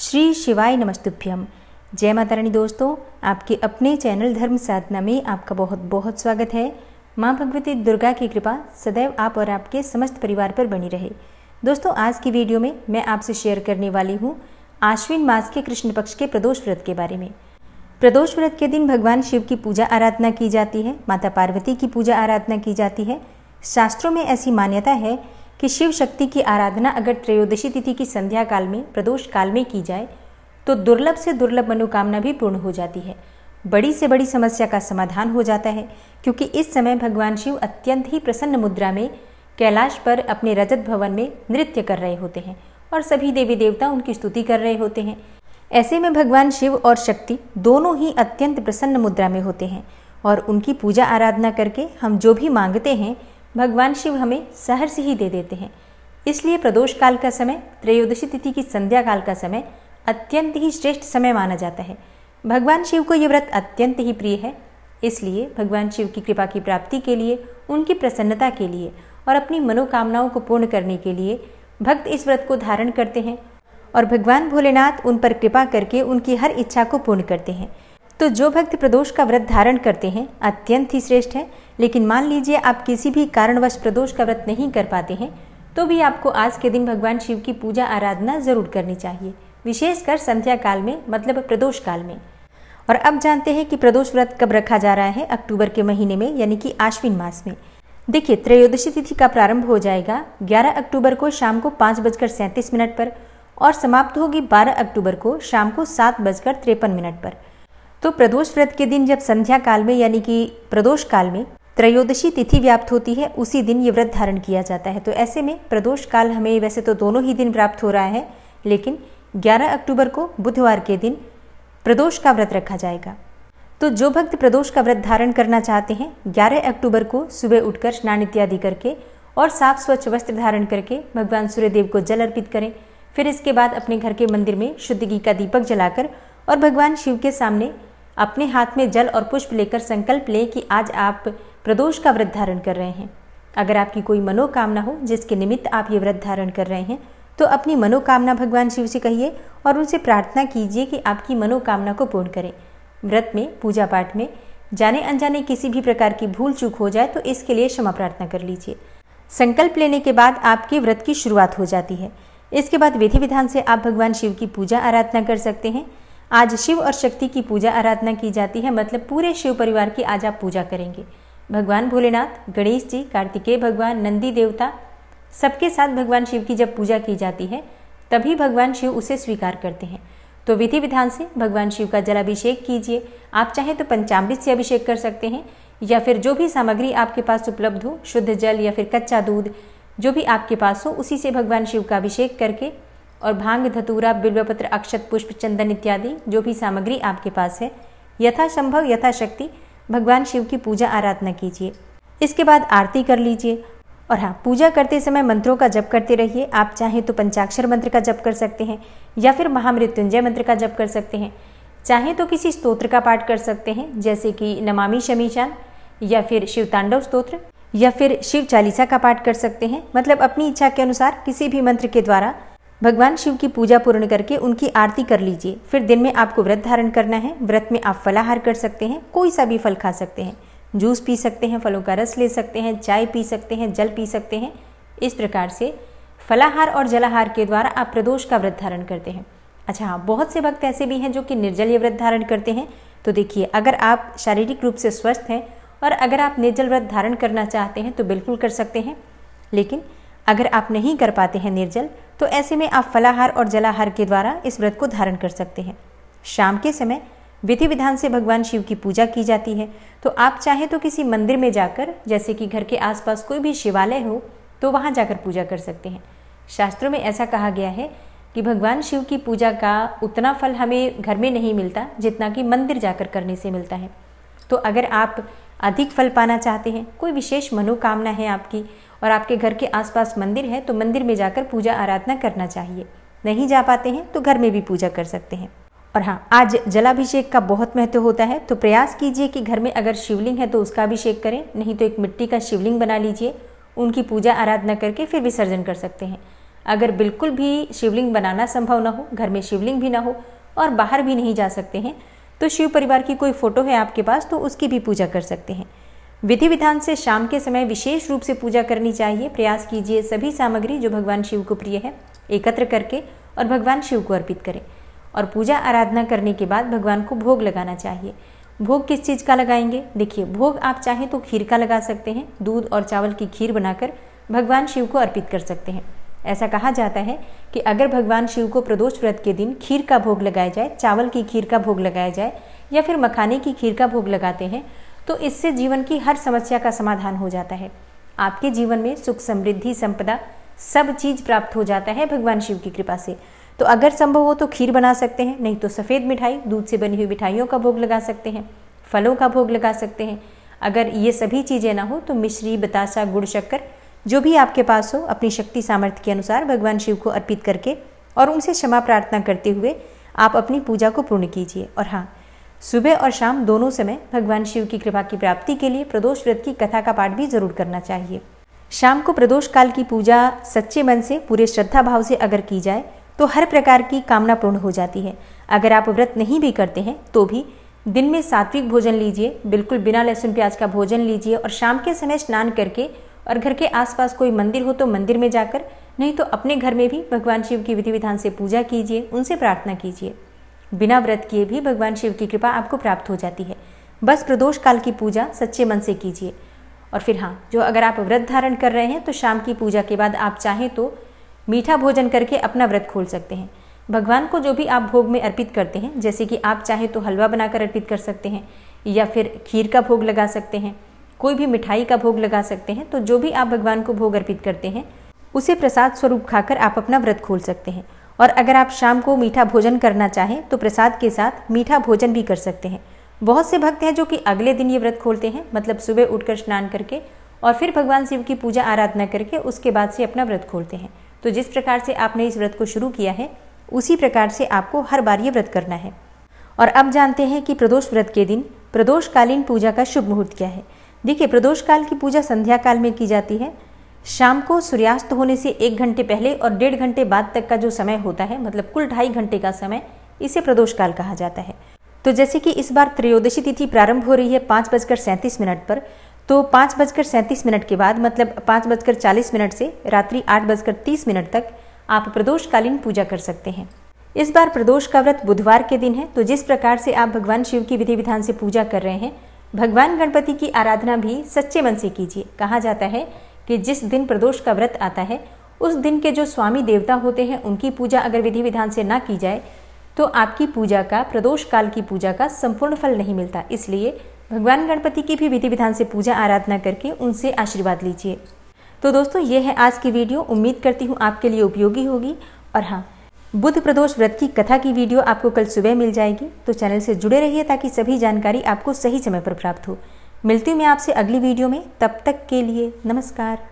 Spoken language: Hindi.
श्री शिवाय नमस्तुभ्यम। जय माता रानी। दोस्तों, आपके अपने चैनल धर्म साधना में आपका बहुत बहुत स्वागत है। माँ भगवती दुर्गा की कृपा सदैव आप और आपके समस्त परिवार पर बनी रहे। दोस्तों, आज की वीडियो में मैं आपसे शेयर करने वाली हूँ आश्विन मास के कृष्ण पक्ष के प्रदोष व्रत के बारे में। प्रदोष व्रत के दिन भगवान शिव की पूजा आराधना की जाती है, माता पार्वती की पूजा आराधना की जाती है। शास्त्रों में ऐसी मान्यता है कि शिव शक्ति की आराधना अगर त्रयोदशी तिथि की संध्या काल में प्रदोष काल में की जाए तो दुर्लभ से दुर्लभ मनोकामना भी पूर्ण हो जाती है। बड़ी से बड़ी समस्या का समाधान हो जाता है, क्योंकि इस समय भगवान शिव अत्यंत ही प्रसन्न मुद्रा में कैलाश पर अपने रजत भवन में नृत्य कर रहे होते हैं और सभी देवी देवता उनकी स्तुति कर रहे होते हैं। ऐसे में भगवान शिव और शक्ति दोनों ही अत्यंत प्रसन्न मुद्रा में होते हैं और उनकी पूजा आराधना करके हम जो भी मांगते हैं भगवान शिव हमें सहर्ष ही दे देते हैं। इसलिए प्रदोष काल का समय, त्रयोदशी तिथि की संध्या काल का समय अत्यंत ही श्रेष्ठ समय माना जाता है। भगवान शिव को यह व्रत अत्यंत ही प्रिय है। इसलिए भगवान शिव की कृपा की प्राप्ति के लिए, उनकी प्रसन्नता के लिए और अपनी मनोकामनाओं को पूर्ण करने के लिए भक्त इस व्रत को धारण करते हैं और भगवान भोलेनाथ उन पर कृपा करके उनकी हर इच्छा को पूर्ण करते हैं। तो जो भक्त प्रदोष का व्रत धारण करते हैं अत्यंत ही श्रेष्ठ है। लेकिन मान लीजिए आप किसी भी कारणवश प्रदोष का व्रत नहीं कर पाते हैं तो भी आपको आज के दिन भगवान शिव की पूजा आराधना जरूर करनी चाहिए, विशेषकर संध्या काल में, मतलब प्रदोष काल में। और अब जानते हैं कि प्रदोष व्रत कब रखा जा रहा है। अक्टूबर के महीने में, यानी कि आश्विन मास में। देखिए, त्रयोदशी तिथि का प्रारंभ हो जाएगा 11 अक्टूबर को शाम को 5:37 पर और समाप्त होगी 12 अक्टूबर को शाम को 7:53 पर। तो प्रदोष व्रत के दिन जब संध्या काल में, यानी कि प्रदोष काल में त्रयोदशी तिथि व्याप्त होती है, उसी दिन ये व्रत धारण किया जाता है। तो ऐसे में प्रदोष काल हमें वैसे तो दोनों ही दिन प्राप्त हो रहा है, लेकिन 11 अक्टूबर को बुधवार के दिन प्रदोष का व्रत रखा जाएगा। तो जो भक्त प्रदोष का व्रत धारण करना चाहते हैं 11 अक्टूबर को सुबह उठकर स्नान इत्यादि करके और साफ स्वच्छ वस्त्र धारण करके भगवान सूर्यदेव को जल अर्पित करें। फिर इसके बाद अपने घर के मंदिर में शुद्ध घी का दीपक जलाकर और भगवान शिव के सामने अपने हाथ में जल और पुष्प लेकर संकल्प लें कि आज आप प्रदोष का व्रत धारण कर रहे हैं। अगर आपकी कोई मनोकामना हो जिसके निमित्त आप ये व्रत धारण कर रहे हैं तो अपनी मनोकामना भगवान शिव से कहिए और उनसे प्रार्थना कीजिए कि आपकी मनोकामना को पूर्ण करें। व्रत में, पूजा पाठ में जाने अनजाने किसी भी प्रकार की भूल चूक हो जाए तो इसके लिए क्षमा प्रार्थना कर लीजिए। संकल्प लेने के बाद आपके व्रत की शुरुआत हो जाती है। इसके बाद विधि विधान से आप भगवान शिव की पूजा आराधना कर सकते हैं। आज शिव और शक्ति की पूजा आराधना की जाती है, मतलब पूरे शिव परिवार की आज आप पूजा करेंगे। भगवान भोलेनाथ, गणेश जी, कार्तिकेय भगवान, नंदी देवता, सबके साथ भगवान शिव की जब पूजा की जाती है तभी भगवान शिव उसे स्वीकार करते हैं। तो विधि विधान से भगवान शिव का जलाभिषेक कीजिए। आप चाहें तो पंचामृत से अभिषेक कर सकते हैं या फिर जो भी सामग्री आपके पास उपलब्ध हो, शुद्ध जल या फिर कच्चा दूध, जो भी आपके पास हो, उसी से भगवान शिव का अभिषेक करके और भांग, धतूरा, बिल्वपत्र, अक्षत, पुष्प, चंदन इत्यादि जो भी सामग्री आपके पास है यथासंभव यथाशक्ति भगवान शिव की पूजा आराधना कीजिए। इसके बाद आरती कर लीजिए। और हाँ, पूजा करते समय मंत्रों का जप करते रहिए। आप चाहें तो पंचाक्षर मंत्र का जप कर सकते हैं या फिर महामृत्युंजय मंत्र का जप कर सकते हैं। चाहें तो किसी स्तोत्र का पाठ कर सकते हैं, जैसे कि नमामि शमीशान या फिर शिव तांडव स्तोत्र या फिर शिव चालीसा का पाठ कर सकते हैं। मतलब अपनी इच्छा के अनुसार किसी भी मंत्र के द्वारा भगवान शिव की पूजा पूर्ण करके उनकी आरती कर लीजिए। फिर दिन में आपको व्रत धारण करना है। व्रत में आप फलाहार कर सकते हैं, कोई सा भी फल खा सकते हैं, जूस पी सकते हैं, फलों का रस ले सकते हैं, चाय पी सकते हैं, जल पी सकते हैं। इस प्रकार से फलाहार और जलाहार के द्वारा आप प्रदोष का व्रत धारण करते हैं। अच्छा हाँ, बहुत से भक्त ऐसे भी हैं जो कि निर्जलीय व्रत धारण करते हैं। तो देखिए, अगर आप शारीरिक रूप से स्वस्थ हैं और अगर आप निर्जल व्रत धारण करना चाहते हैं तो बिल्कुल कर सकते हैं। लेकिन अगर आप नहीं कर पाते हैं निर्जल, तो ऐसे में आप फलाहार और जलाहार के द्वारा इस व्रत को धारण कर सकते हैं। शाम के समय विधि विधान से भगवान शिव की पूजा की जाती है। तो आप चाहें तो किसी मंदिर में जाकर, जैसे कि घर के आसपास कोई भी शिवालय हो, तो वहाँ जाकर पूजा कर सकते हैं। शास्त्रों में ऐसा कहा गया है कि भगवान शिव की पूजा का उतना फल हमें घर में नहीं मिलता जितना कि मंदिर जाकर करने से मिलता है। तो अगर आप अधिक फल पाना चाहते हैं, कोई विशेष मनोकामना है आपकी और आपके घर के आसपास मंदिर है, तो मंदिर में जाकर पूजा आराधना करना चाहिए। नहीं जा पाते हैं तो घर में भी पूजा कर सकते हैं। और हाँ, आज जलाभिषेक का बहुत महत्व होता है। तो प्रयास कीजिए कि घर में अगर शिवलिंग है तो उसका अभिषेक करें, नहीं तो एक मिट्टी का शिवलिंग बना लीजिए, उनकी पूजा आराधना करके फिर विसर्जन कर सकते हैं। अगर बिल्कुल भी शिवलिंग बनाना संभव ना हो, घर में शिवलिंग भी ना हो और बाहर भी नहीं जा सकते हैं, तो शिव परिवार की कोई फोटो है आपके पास तो उसकी भी पूजा कर सकते हैं। विधि विधान से शाम के समय विशेष रूप से पूजा करनी चाहिए। प्रयास कीजिए सभी सामग्री जो भगवान शिव को प्रिय है एकत्र करके और भगवान शिव को अर्पित करें। और पूजा आराधना करने के बाद भगवान को भोग लगाना चाहिए। भोग किस चीज़ का लगाएंगे? देखिए, भोग आप चाहें तो खीर का लगा सकते हैं। दूध और चावल की खीर बनाकर भगवान शिव को अर्पित कर सकते हैं। ऐसा कहा जाता है कि अगर भगवान शिव को प्रदोष व्रत के दिन खीर का भोग लगाया जाए, चावल की खीर का भोग लगाया जाए या फिर मखाने की खीर का भोग लगाते हैं तो इससे जीवन की हर समस्या का समाधान हो जाता है। आपके जीवन में सुख, समृद्धि, संपदा सब चीज प्राप्त हो जाता है भगवान शिव की कृपा से। तो अगर संभव हो तो खीर बना सकते हैं, नहीं तो सफ़ेद मिठाई, दूध से बनी हुई मिठाइयों का भोग लगा सकते हैं, फलों का भोग लगा सकते हैं। अगर ये सभी चीज़ें ना हो तो मिश्री, बतासा, गुड़, शक्कर जो भी आपके पास हो अपनी शक्ति सामर्थ्य के अनुसार भगवान शिव को अर्पित करके और उनसे क्षमा प्रार्थना करते हुए आप अपनी पूजा को पूर्ण कीजिए। और हाँ, सुबह और शाम दोनों समय भगवान शिव की कृपा की प्राप्ति के लिए प्रदोष व्रत की कथा का पाठ भी जरूर करना चाहिए। शाम को प्रदोष काल की पूजा सच्चे मन से, पूरे श्रद्धा भाव से अगर की जाए तो हर प्रकार की कामना पूर्ण हो जाती है। अगर आप व्रत नहीं भी करते हैं तो भी दिन में सात्विक भोजन लीजिए, बिल्कुल बिना लहसुन प्याज का भोजन लीजिए और शाम के समय स्नान करके और घर के आसपास कोई मंदिर हो तो मंदिर में जाकर, नहीं तो अपने घर में भी भगवान शिव की विधि विधान से पूजा कीजिए, उनसे प्रार्थना कीजिए। बिना व्रत किए भी भगवान शिव की कृपा आपको प्राप्त हो जाती है। बस प्रदोष काल की पूजा सच्चे मन से कीजिए। और फिर हाँ, जो अगर आप व्रत धारण कर रहे हैं तो शाम की पूजा के बाद आप चाहें तो मीठा भोजन करके अपना व्रत खोल सकते हैं। भगवान को जो भी आप भोग में अर्पित करते हैं, जैसे कि आप चाहें तो हलवा बनाकर अर्पित कर सकते हैं या फिर खीर का भोग लगा सकते हैं, कोई भी मिठाई का भोग लगा सकते हैं। तो जो भी आप भगवान को भोग अर्पित करते हैं उसे प्रसाद स्वरूप खाकर आप अपना व्रत खोल सकते हैं। और अगर आप शाम को मीठा भोजन करना चाहें तो प्रसाद के साथ मीठा भोजन भी कर सकते हैं। बहुत से भक्त हैं जो कि अगले दिन ये व्रत खोलते हैं, मतलब सुबह उठकर स्नान करके और फिर भगवान शिव की पूजा आराधना करके उसके बाद से अपना व्रत खोलते हैं। तो जिस प्रकार से आपने इस व्रत को शुरू किया है उसी प्रकार से आपको हर बार ये व्रत करना है। और अब जानते हैं कि प्रदोष व्रत के दिन प्रदोषकालीन पूजा का शुभ मुहूर्त क्या है। देखिए, प्रदोष काल की पूजा संध्या काल में की जाती है। शाम को सूर्यास्त होने से 1 घंटे पहले और 1.5 घंटे बाद तक का जो समय होता है, मतलब कुल 2.5 घंटे का समय, इसे प्रदोष काल कहा जाता है। तो जैसे कि इस बार त्रयोदशी तिथि प्रारंभ हो रही है 5:37 पर, तो 5:37 के बाद मतलब 5:40 से रात्रि 8:30 तक आप प्रदोषकालीन पूजा कर सकते हैं। इस बार प्रदोष का व्रत बुधवार के दिन है। तो जिस प्रकार से आप भगवान शिव की विधि विधान से पूजा कर रहे हैं, भगवान गणपति की आराधना भी सच्चे मन से कीजिए। कहा जाता है कि जिस दिन प्रदोष का व्रत आता है उस दिन के जो स्वामी देवता होते हैं उनकी पूजा अगर विधि विधान से ना की जाए तो आपकी पूजा का, प्रदोष काल की पूजा का संपूर्ण फल नहीं मिलता। इसलिए भगवान गणपति की भी विधि विधान से पूजा आराधना करके उनसे आशीर्वाद लीजिए। तो दोस्तों, ये है आज की वीडियो। उम्मीद करती हूँ आपके लिए उपयोगी होगी। और हाँ, बुध प्रदोष व्रत की कथा की वीडियो आपको कल सुबह मिल जाएगी। तो चैनल से जुड़े रहिए ताकि सभी जानकारी आपको सही समय पर प्राप्त हो। मिलती हूँ मैं आपसे अगली वीडियो में। तब तक के लिए नमस्कार।